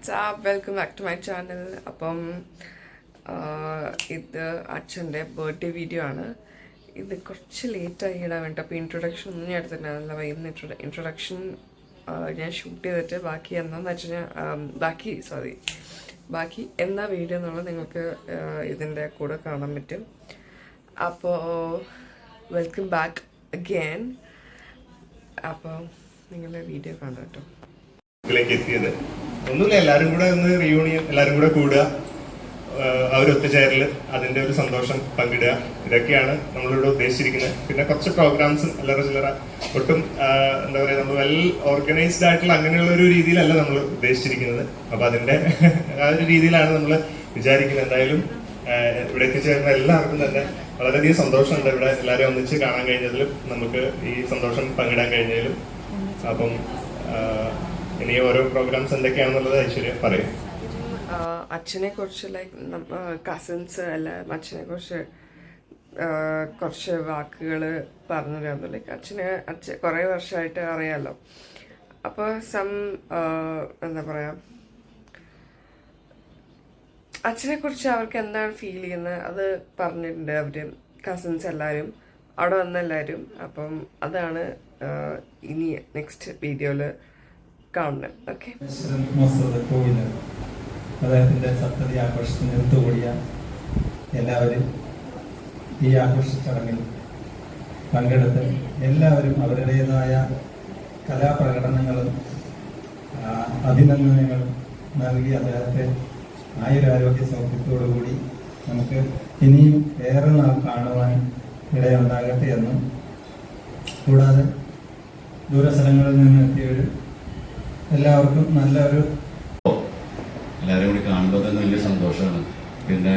WhatsApp welcome back to my channel. അപ്പം ഇത് അച്ഛൻ്റെ ബർത്ത്ഡേ വീഡിയോ ആണ്. ഇത് കുറച്ച് ലേറ്റായി ഇടാൻ വേണ്ടി. അപ്പോൾ ഇൻട്രൊഡക്ഷൻ ഒന്നും ഞാൻ എടുത്തിട്ടുണ്ടായിരുന്നില്ല. വൈകുന്ന ഇൻട്രൊഡക്ഷൻ ഞാൻ ഷൂട്ട് ചെയ്തിട്ട് ബാക്കി എന്താണെന്ന് വെച്ച് കഴിഞ്ഞാൽ ബാക്കി എന്താ വീഡിയോ എന്നുള്ളത് നിങ്ങൾക്ക് ഇതിൻ്റെ കൂടെ കാണാൻ പറ്റും. അപ്പോൾ വെൽക്കം ബാക്ക് അഗെയിൻ. അപ്പോൾ നിങ്ങളുടെ വീഡിയോ കാണാം കേട്ടോ. എത്തിയത് ഒന്നുമില്ല, എല്ലാവരും കൂടെ ഒന്ന് റിയൂണിയൻ, എല്ലാവരും കൂടെ കൂടുക, ആ ഒരു ഒത്തുചേരല്, അതിന്റെ ഒരു സന്തോഷം പങ്കിടുക, ഇതൊക്കെയാണ് നമ്മളിവിടെ ഉദ്ദേശിച്ചിരിക്കുന്നത്. പിന്നെ കുറച്ച് പ്രോഗ്രാംസും അല്ലറ ചില്ലറ ഒട്ടും എന്താ പറയുക, നമ്മൾ വെൽ ഓർഗനൈസ്ഡ് ആയിട്ടുള്ള അങ്ങനെയുള്ള ഒരു രീതിയിലല്ല നമ്മൾ ഉദ്ദേശിച്ചിരിക്കുന്നത്. അപ്പൊ അതിന്റെ ആ ഒരു രീതിയിലാണ് നമ്മൾ വിചാരിക്കുന്നത്. എന്തായാലും ഇവിടെ എത്തിച്ചേർന്ന എല്ലാവർക്കും തന്നെ വളരെയധികം സന്തോഷമുണ്ട്. ഇവിടെ എല്ലാവരെയും ഒന്നിച്ച് കാണാൻ കഴിഞ്ഞതിലും നമുക്ക് ഈ സന്തോഷം പങ്കിടാൻ കഴിഞ്ഞതിലും. അപ്പം ഇനി ഓരോ പ്രോഗ്രാംസ് എന്തൊക്കെയാണെന്നുള്ളത് ഐശ്വര്യ പറയും. അച്ഛനെ കുറിച്ച് കസിൻസ് എല്ലാം അച്ഛനെ കുറിച്ച് കുറച്ച് വാക്കുകൾ പറഞ്ഞു തരുന്നു. അച്ഛൻ കുറേ വർഷമായിട്ട് അറിയാമല്ലോ. അപ്പോൾ എന്താ പറയുക, അച്ഛനെ കുറിച്ച് അവർക്ക് എന്താണ് ഫീൽ ചെയ്യുന്നത് അത് പറഞ്ഞിട്ടുണ്ട് അവർ, കസിൻസ് എല്ലാവരും, അവിടെ വന്ന എല്ലാവരും. അപ്പം അതാണ് ഇനി നെക്സ്റ്റ് വീഡിയോയിൽ കാണണം. ഓക്കെ. അദ്ദേഹത്തിൻ്റെ സപ്തതി ആഘോഷത്തിന് ഒത്തുകൂടിയ എല്ലാവരും ഈ ആഘോഷ ചടങ്ങിൽ പങ്കെടുത്ത് എല്ലാവരും അവരുടേതായ കലാപ്രകടനങ്ങളും അഭിനന്ദനങ്ങളും നൽകി അദ്ദേഹത്തെ ആയുരാരോഗ്യ സൗഖ്യത്തോടുകൂടി നമുക്ക് ഇനിയും ഏറെ നാൾ കാണുവാൻ ഇടയുണ്ടാകട്ടെ എന്നും, കൂടാതെ ദൂരസ്ഥലങ്ങളിൽ നിന്ന് എത്തിയവരും എല്ലാവർക്കും നല്ലൊരു എല്ലാവരും കൂടി കാണുമ്പോൾ തന്നെ വലിയ സന്തോഷമാണ്. പിന്നെ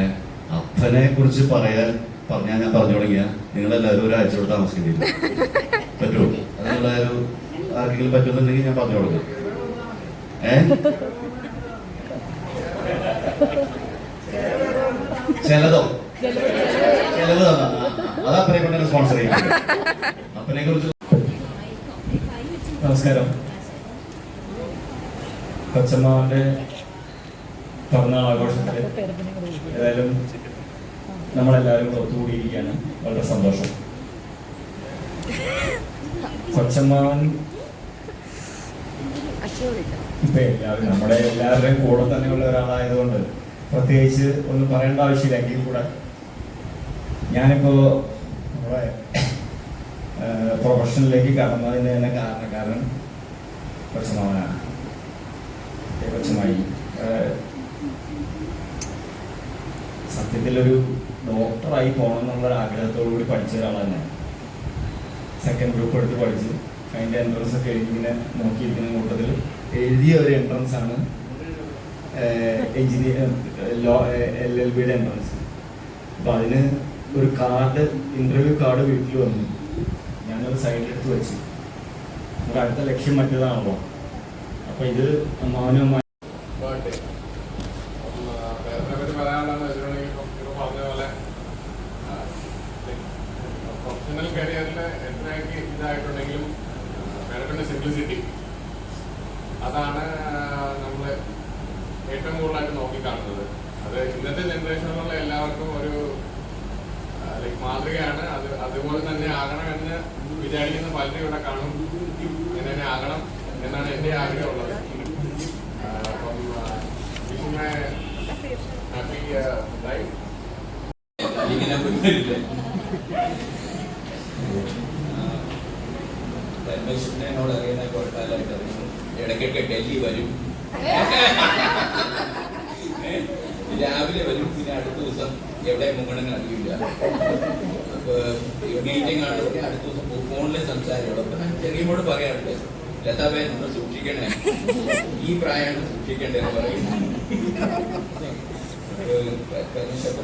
അപ്പനെ കുറിച്ച് പറഞ്ഞാൽ ഞാൻ പറഞ്ഞു തുടങ്ങിയ നിങ്ങളെല്ലാവരും ഒരാഴ്ച കൂടെ താമസിക്കുന്നില്ല പറ്റുമോ? അതെല്ലാവരും ആർക്കെങ്കിലും പറ്റുന്നുണ്ടെങ്കിൽ ഞാൻ പറഞ്ഞു കൊടുക്കാം. ചിലത് അത് അപ്പനെ കൊണ്ട് സ്പോൺസർ ചെയ്യാം. അപ്പനെ കുറിച്ച് നമസ്കാരം. കൊച്ചമ്മാവന്റെ പിറന്നാൾ ആഘോഷത്തിൽ ഏതായാലും നമ്മളെല്ലാവരും ഒത്തുകൂടിയിരിക്കുകയാണ്. വളരെ സന്തോഷം. കൊച്ചമ്മാവൻ ഇപ്പൊ എല്ലാവരും നമ്മുടെ എല്ലാവരുടെയും കൂടെ തന്നെയുള്ള ഒരാളായതുകൊണ്ട് പ്രത്യേകിച്ച് ഒന്നും പറയേണ്ട ആവശ്യമില്ല. എങ്കിൽ കൂടെ ഞാനിപ്പോ നമ്മുടെ പ്രൊഫഷനിലേക്ക് കടന്നതിന് തന്നെ കാരണക്കാരൻ കൊച്ചമ്മാവനാണ്. കൊച്ചമ്മായി സത്യത്തിലൊരു ഡോക്ടറായി പോകണം എന്നുള്ള ആഗ്രഹത്തോടു കൂടി പഠിച്ച ഒരാളാണ്. സെക്കൻഡ് ഗ്രൂപ്പ് എടുത്ത് പഠിച്ച് അതിൻ്റെ എൻട്രൻസ് ഒക്കെ എഴുതിങ്ങനെ നോക്കിയിരിക്കുന്ന കൂട്ടത്തിൽ എഴുതിയ ഒരു എൻട്രൻസ് ആണ് LLBയുടെ എൻട്രൻസ്. അപ്പം അതിന് ഒരു കാർഡ്, ഇന്റർവ്യൂ കാർഡ് വീട്ടിൽ വന്നു. ഞാനത് സൈഡിലെടുത്ത് വെച്ചു. നമ്മുടെ അടുത്ത ലക്ഷ്യം മറ്റേതാണല്ലോ. അപ്പൊ ഇത് അമ്മാവനും പ്രൊഫഷണൽ കരിയറിൽ എത്രയൊക്കെ ഇതായിട്ടുണ്ടെങ്കിലും മേഡത്തിന്റെ സിംപ്ലിസിറ്റി, അതാണ് നമ്മൾ ഏറ്റവും കൂടുതലായിട്ട് നോക്കിക്കാണുന്നത്. അത് ഇന്നത്തെ ജനറേഷനിലുള്ള എല്ലാവർക്കും ഒരു മാതൃകയാണ്. അതുപോലെ തന്നെ ആകണമെന്ന് വിചാരിക്കുന്ന പലരും ഇവിടെ കാണും. ഇങ്ങനെ തന്നെ ആകണം എന്നാണ് എൻ്റെ ആഗ്രഹമുള്ളത്. അപ്പം ഹാപ്പി ലൈഫ്. എന്നോട് അറിയുന്ന കുഴപ്പമില്ലായിട്ട് ഇടയ്ക്കൊക്കെ ഡൽഹി വരും, രാവിലെ വരും, പിന്നെ അടുത്ത ദിവസം എവിടെ മുങ്ങണെന്ന് അറിയില്ല. അപ്പൊ മീറ്റിംഗ് ആണ്, അടുത്ത ദിവസം ഫോണിൽ സംസാരിക്കണം. അപ്പൊ ഞാൻ ചെറിയമോട് പറയാറുണ്ട്, ലതാബേ നമ്മൾ സൂക്ഷിക്കണേ, ഈ പ്രായമാണ് സൂക്ഷിക്കേണ്ടതെന്ന് പറയും.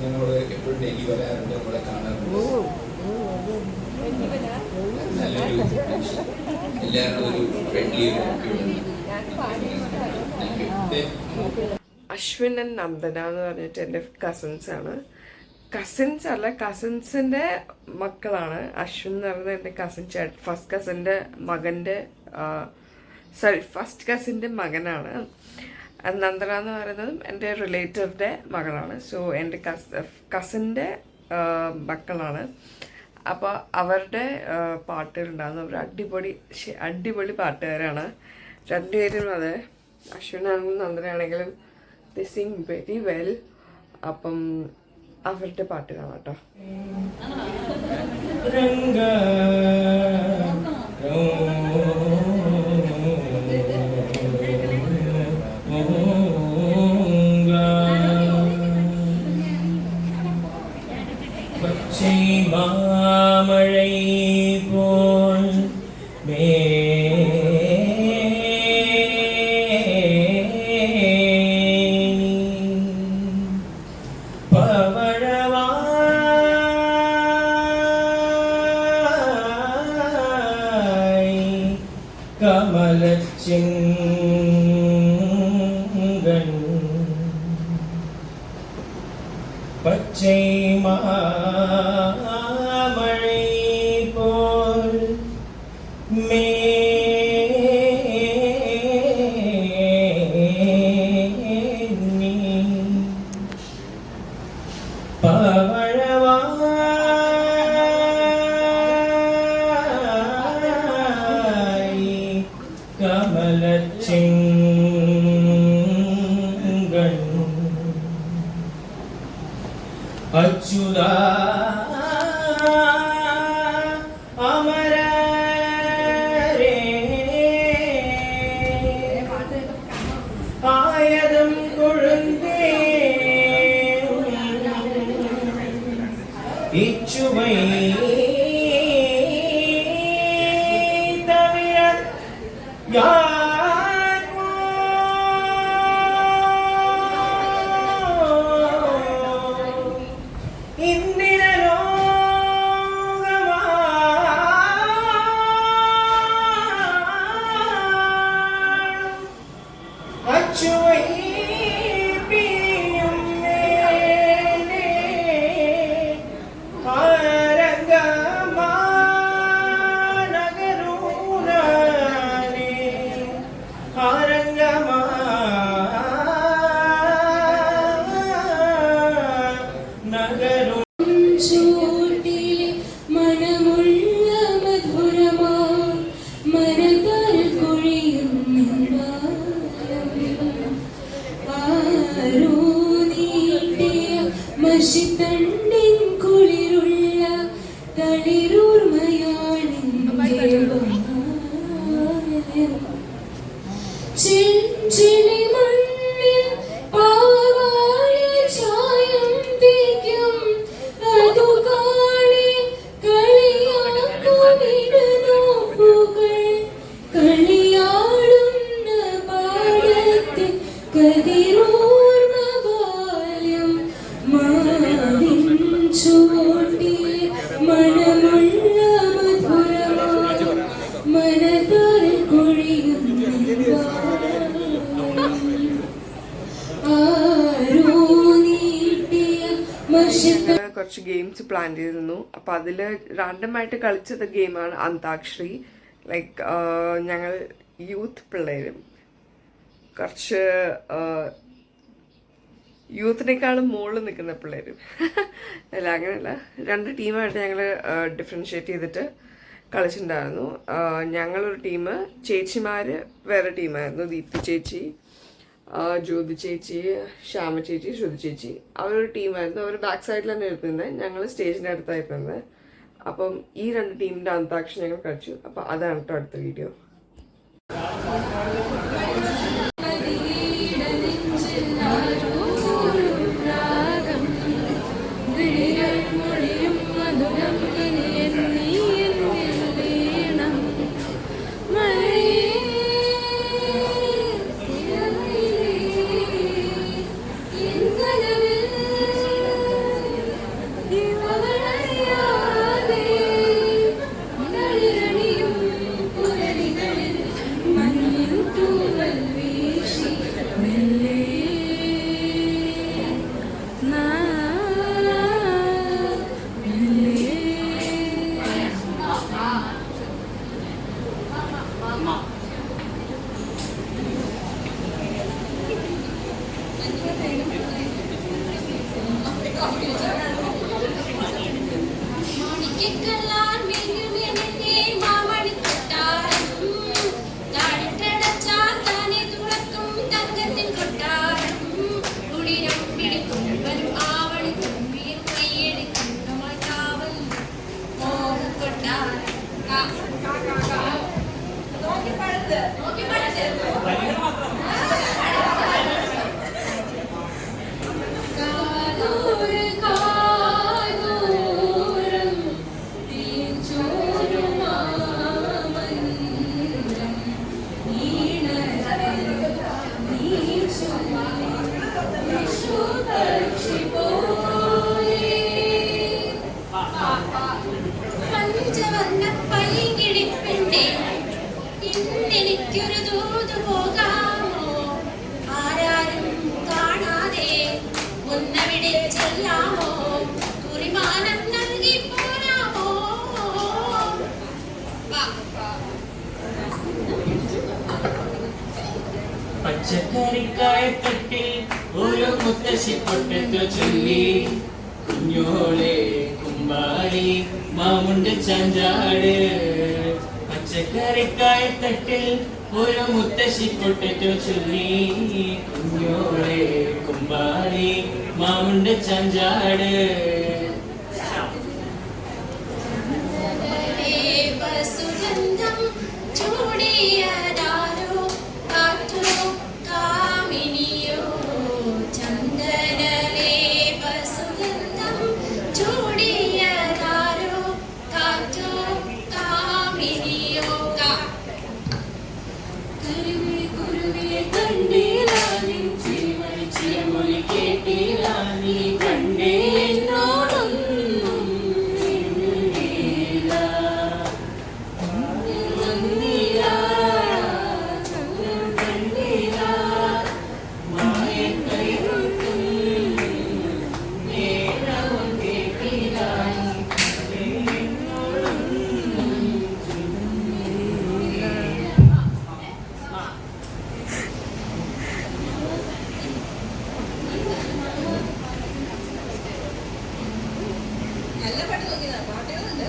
നിങ്ങളോട് എപ്പോഴും ഡൽഹി വരാറുണ്ട്, നമ്മളെ കാണാറുണ്ട്. നല്ലൊരു എല്ലാവരും ഒരു ഫ്രണ്ട്ലി അശ്വിൻ ആൻഡ് നന്ദന എന്ന് പറഞ്ഞിട്ട് എൻ്റെ കസിൻസാണ്. കസിൻസ് അല്ല, കസിൻസിൻ്റെ മക്കളാണ്. അശ്വിൻ എന്ന് പറയുന്നത് എൻ്റെ ഫസ്റ്റ് കസിൻ്റെ മകനാണ്. നന്ദന എന്ന് പറയുന്നതും എൻ്റെ റിലേറ്റീവിൻ്റെ മകളാണ്. സോ എൻ്റെ കസിൻ്റെ മക്കളാണ്. അപ്പോൾ അവരുടെ പാട്ടുകളുണ്ടാകുന്നു. അവർ അടിപൊളി പാട്ടുകാരാണ് രണ്ടുപേരും. അതെ, അശ്വിനാണെങ്കിലും നന്ദനയാണെങ്കിലും ദേ സിംഗ് വെരി വെൽ. അപ്പം അവരുടെ പാട്ട് കാണാം കേട്ടോ. മാമഴை போல் கமலச்செங்கண் பச்சை மாமழை போல் மேனி பவழவாய் கமலச்செங்கண் அச்சுதா அமரரே ஆயதம் கொழுந்தே இச்சுவை தவிர யார்மோ அச்சுவை பிரியும் மேலே ஆரங்கமா நகரூனானே ஆரங்கமா நகரூ ചൂട്ടിലെ മനമുള്ള മധുരമാ മനതാൽ കൊഴിയും ആരോ നീട്ടിയ മഷിത്തണ്ടിൻ കുളിരുള്ള തളിരൂർമയാണെന്റെ ചെഞ്ചിലി മണ്ണിൽ പാവാല ചായം തേക്കും അതു കാണി കളിയാക്കുമിടുന്നോപ്പുകൾ കളിയാടുന്ന പാടത്തെ കതിരൂർന്ന ബാല്യം മാവിൻ ചുവട്ടിലെ മണമുള്ള മധുരമാ മനതാൽ കൊഴിയുന്ന ആരോ നീട്ടിയ മഷിത്ത കുറച്ച് ഗെയിംസ് പ്ലാൻ ചെയ്തിരുന്നു. അപ്പം അതിൽ റാൻഡമായിട്ട് കളിച്ചത് ഗെയിമാണ് അന്താക്ഷരി. ലൈക്ക് ഞങ്ങൾ യൂത്ത് പിള്ളേരും കുറച്ച് യൂത്തിനേക്കാളും മുകളിൽ നിൽക്കുന്ന പിള്ളേരും അല്ല, അങ്ങനെയല്ല, രണ്ട് ടീമായിട്ട് ഞങ്ങൾ ഡിഫറൻഷ്യേറ്റ് ചെയ്തിട്ട് കളിച്ചിട്ടുണ്ടായിരുന്നു. ഞങ്ങളൊരു ടീം, ചേച്ചിമാർ വേറെ ടീമായിരുന്നു. ദീപ്തി ചേച്ചി, ജ്യോതി ചേച്ചി, ശ്യാമ ചേച്ചി, ശ്രുതി ചേച്ചി, അവരൊരു ടീമായിരുന്നു. അവർ ബാക്ക് സൈഡിൽ തന്നെ ഇരുന്നത്, ഞങ്ങൾ സ്റ്റേജിൻ്റെ അടുത്തായിരുന്നത്. അപ്പം ഈ രണ്ട് ടീമിൻ്റെ അന്താക്ഷരി ഞങ്ങൾ കളിച്ചു. അപ്പം അതാണ് കേട്ടോ അടുത്ത വീഡിയോ. മഞ്ഞിൽ തൂ മുക്കിക്കല്ലാൻ മെഴുകുമെന്നെ മാമണിക്കൊട്ടാരം. താഴിട്ടടച്ചാൽ താനെ തുറക്കും തങ്കത്തിൻ കൊട്ടാരം. കുളിരും പിടിക്കും വരും ആവണി തുമ്പിയും കൈയെടുക്കുന്നമായി കാവൽ മോഹക്കൊട്ടാരം. നോക്കി പഠിച്ച് കാതോര് കാതോരം തീച്ചോരു മാമന്ത്രം ഈണരം നീച്ചുമി വിഷുപക്ഷി പോലെ പഞ്ചവർണ്ണ പൈകിടിപ്പിന്റെ ഇന്നെനിക്കൊരു ദൂത് പോകാമോ? ആരാരും കാണാതെ ഒന്നവിടെ ചെല്ലാമോ? കുറിമാനം നൽകി പോരാമോ? പച്ചക്കറിക്കായത്തട്ടിൽ ഒരു മുത്തശ്ശി പൊട്ടത്തു ചൊല്ലി കുഞ്ഞോളെ കുമ്പാളി മാമുണ്ട് ചാഞ്ചാട്. പച്ചക്കറിക്കായത്തട്ടിൽ ഒരു മുത്തശ്ശി പൊട്ടത്തു ചൊല്ലി കുഞ്ഞോളെ കുമ്പാളി മാമുണ്ട് ചാഞ്ചാട്. സുഗന്ധം ചൂടിയതാരോ കാറ്റോ കാമിനിയോ ചന്ദനലേപ സുഗന്ധം ചൂടിയതാരോ കാറ്റോ കാമിനിയോ. കുരുവി കുരുവി കണ്ടില്ല നിൻ ചിരിമണി ചിരിമൊഴി കേട്ടില്ല നീ കണ്ടേ എന്നോടൊന്നും മിണ്ടിയില്ല. വന്നില്ല കണ്ടില്ല മായക്കൈകൊട്ടും നേരവും കേട്ടില്ല നല്ല പാട്ട് നോക്കിയതാ. പാട്ടുകളുണ്ട്.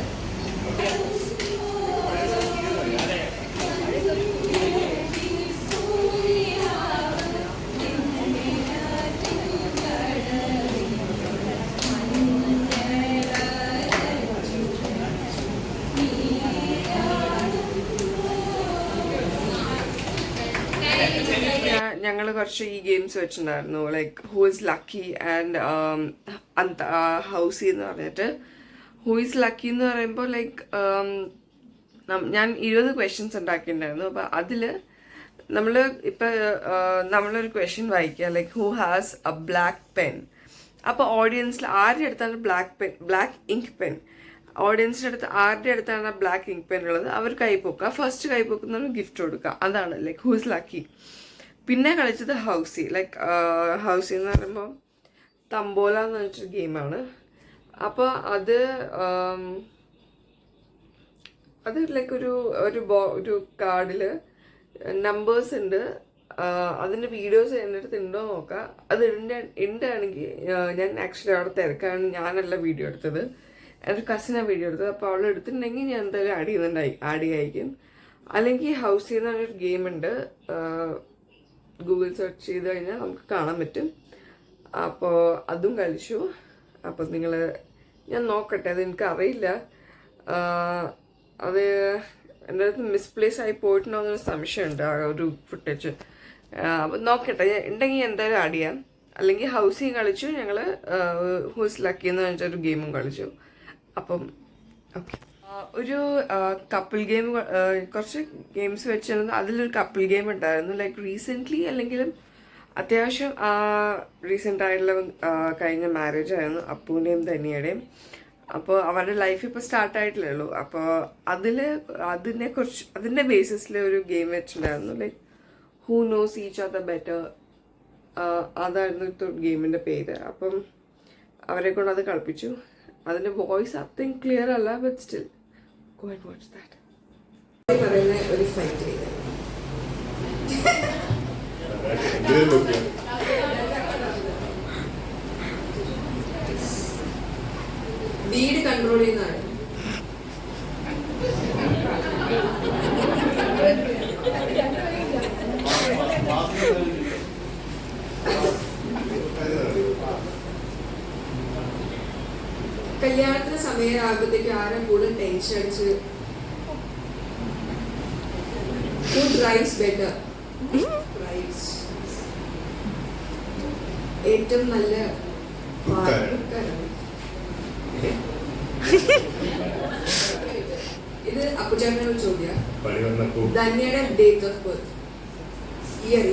ഞങ്ങൾ കുറച്ച് ഈ ഗെയിംസ് വെച്ചിട്ടുണ്ടായിരുന്നു, like who is lucky and housie എന്ന് പറഞ്ഞിട്ട്. ഹൂ ഇസ് ലക്കി എന്ന് പറയുമ്പോൾ ലൈക്ക് ഞാൻ 20 ക്വസ്റ്റ്യൻസ് ഉണ്ടാക്കിയിട്ടുണ്ടായിരുന്നു. അപ്പോൾ അതിൽ നമ്മൾ ഇപ്പോൾ നമ്മളൊരു ക്വസ്റ്റ്യൻ വായിക്കുക, like who has A black pen. അപ്പോൾ ഓഡിയൻസിൽ ആരുടെ അടുത്താണ് ബ്ലാക്ക് ഇങ്ക് പെൻ, ഓഡിയൻസിൻ്റെ അടുത്ത് ആരുടെ അടുത്താണ് ബ്ലാക്ക് ഇങ്ക് പെൻ ഉള്ളത് അവർ കൈപ്പൊക്കുക. ഫസ്റ്റ് കൈപ്പൊക്കുന്നവർ ഗിഫ്റ്റ് കൊടുക്കുക. അതാണ് ലൈക്ക് ഹൂ ഇസ് ലക്കി. പിന്നെ കളിച്ചത് ഹൗസി. ലൈക്ക് ഹൗസി എന്ന് പറയുമ്പോൾ തമ്പോല എന്ന് പറഞ്ഞിട്ടൊരു ഗെയിമാണ്. അപ്പോൾ അത് ലൈക്ക് ഒരു കാർഡിൽ നമ്പേഴ്സ് ഉണ്ട്. അതിൻ്റെ വീഡിയോസ് എൻ്റെ അടുത്ത് ഉണ്ടോ നോക്കുക. അത് ഉണ്ടാണെങ്കിൽ ഞാൻ ആക്ച്വലി അവിടെ തിരക്കാണ്, ഞാനല്ല വീഡിയോ എടുത്തത്, എൻ്റെ കസിനാണ് വീഡിയോ എടുത്തത്. അപ്പോൾ അവൾ എടുത്തിട്ടുണ്ടെങ്കിൽ ഞാൻ എന്തായാലും ആഡ് ചെയ്യായിരിക്കും. അല്ലെങ്കിൽ ഹൗസി എന്ന് പറഞ്ഞൊരു ഗെയിം ഉണ്ട്, ഗൂഗിൾ സെർച്ച് ചെയ്ത് കഴിഞ്ഞാൽ നമുക്ക് കാണാൻ പറ്റും. അപ്പോൾ അതും കളിച്ചു. അപ്പോൾ ഞാൻ നോക്കട്ടെ, അത് എനിക്കറിയില്ല, അത് എൻ്റെ അടുത്ത് മിസ്പ്ലേസ് ആയി പോയിട്ടുണ്ടോ എന്നൊരു സംശയമുണ്ട് ആ ഒരു ഫുട്ടേജ്. അപ്പം നോക്കട്ടെ, ഉണ്ടെങ്കിൽ എന്തായാലും ആഡ് ചെയ്യാം. അല്ലെങ്കിൽ ഹൗസിങ് കളിച്ചു, ഞങ്ങൾ ഹൂസ് ലക്കി എന്ന് വെച്ചൊരു ഗെയിമും കളിച്ചു. അപ്പം ഓക്കെ, ഒരു കപ്പിൾ ഗെയിം, കുറച്ച് ഗെയിംസ് വെച്ചിരുന്നു. അതിലൊരു കപ്പിൾ ഗെയിം ഉണ്ടായിരുന്നു, ലൈക്ക് റീസെൻ്റ്ലി അല്ലെങ്കിലും അത്യാവശ്യം റീസെൻ്റ് ആയിട്ടുള്ള കഴിഞ്ഞ മാരേജ് ആയിരുന്നു അപ്പൂൻ്റെയും ധനിയുടെയും. അപ്പോൾ അവരുടെ ലൈഫ് ഇപ്പോൾ സ്റ്റാർട്ടായിട്ടില്ലേ ഉള്ളൂ. അപ്പോൾ അതിൻ്റെ ബേസിസിൽ ഒരു ഗെയിം വെച്ചിട്ടുണ്ടായിരുന്നു, like who knows each other better. അതായിരുന്നു ഗെയിമിൻ്റെ പേര്. അപ്പം അവരെ കൊണ്ട് അത് കളിപ്പിച്ചു. അതിൻ്റെ വോയിസ് അത്രയും ക്ലിയർ അല്ല, but still go and watch that. പറയുന്ന ഒരു ഫൈറ്റ് വീട് കൺട്രോൾ ചെയ്യുന്നതാണ്. ടെൻഷൻ അടിച്ച് who drives better drives ഏറ്റവും നല്ല ഇത് അപ്പുചേട്ടനോട് ചോദ്യം. ധന്യയുടെ date of birth year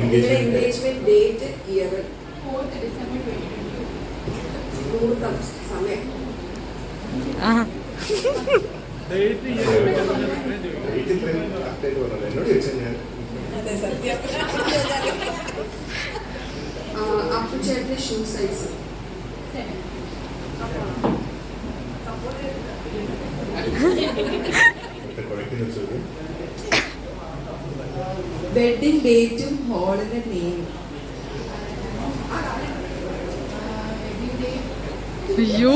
engagement date year മുഹൂർത്തം സമയം എന്നോട് ചോദിച്ചാൽ ഞാൻ അപ്പുചേട്ടന്റെ ഷൂ സൈസ് കുഴക്കുന്ന ചോദ്യം. വെഡിങ് ഡേറ്റും ഹോളിന്റെ നെയിം. അയ്യോ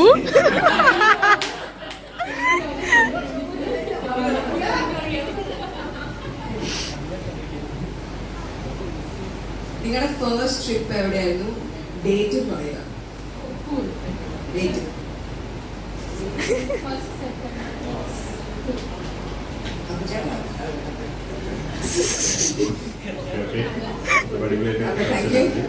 നിങ്ങളുടെ ഫസ്റ്റ് ട്രിപ്പ് എവിടെയായിരുന്നു? ഡേറ്റ് പറയുക. Date thank you.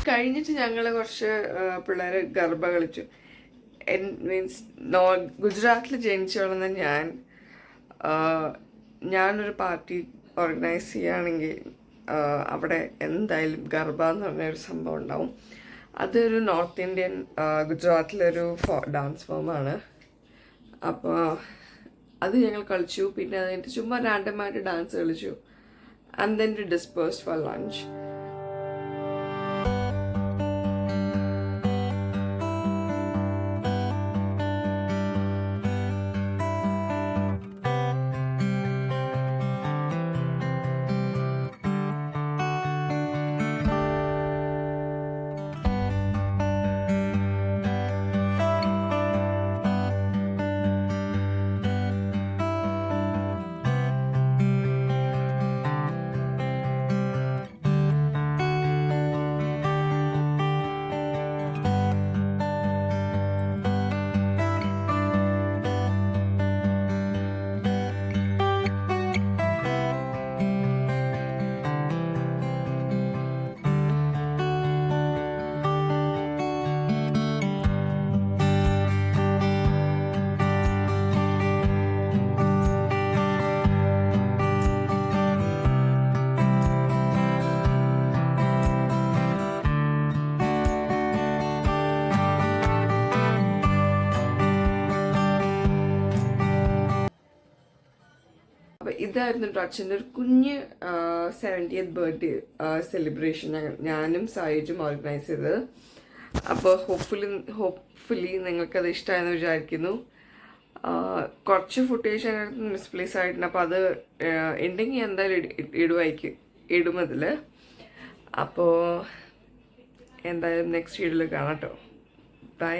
കഴിഞ്ഞിട്ട് ഞങ്ങൾ കുറച്ച് പിള്ളേർ ഗർഭ കളിച്ചു. മീൻസ് ഗുജറാത്തിൽ ജനിച്ചു വളർന്ന ഞാനൊരു പാർട്ടി ഓർഗനൈസ് ചെയ്യുകയാണെങ്കിൽ അവിടെ എന്തായാലും ഗർഭ എന്ന് പറഞ്ഞൊരു സംഭവം ഉണ്ടാവും. അതൊരു നോർത്ത് ഇന്ത്യൻ ഗുജറാത്തിലൊരു ഡാൻസ് ഫോമാണ്. അപ്പോൾ അത് ഞങ്ങൾ കളിച്ചു. പിന്നെ അത് കഴിഞ്ഞിട്ട് ചുമ്മാ റാൻഡമായിട്ട് ഡാൻസ് കളിച്ചു. And then we dispersed for lunch. ഇതായിരുന്നു കേട്ടോ അച്ഛൻ്റെ ഒരു കുഞ്ഞ് 70th ബർത്ത്ഡേ സെലിബ്രേഷൻ ഞാനും സായുജും ഓർഗനൈസ് ചെയ്തത്. അപ്പോൾ ഹോപ്പ്ഫുള്ളി നിങ്ങൾക്കത് ഇഷ്ടമായെന്ന് വിചാരിക്കുന്നു. കുറച്ച് ഫുട്ടേജ് അതിനകത്ത് മിസ്പ്ലേസ് ആയിട്ടുണ്ട്. അപ്പോൾ അത് ഉണ്ടെങ്കിൽ എന്തായാലും ഇടും അതിൽ. അപ്പോൾ എന്തായാലും നെക്സ്റ്റ് വീഡിയോയിൽ കാണാം കേട്ടോ. ബൈ.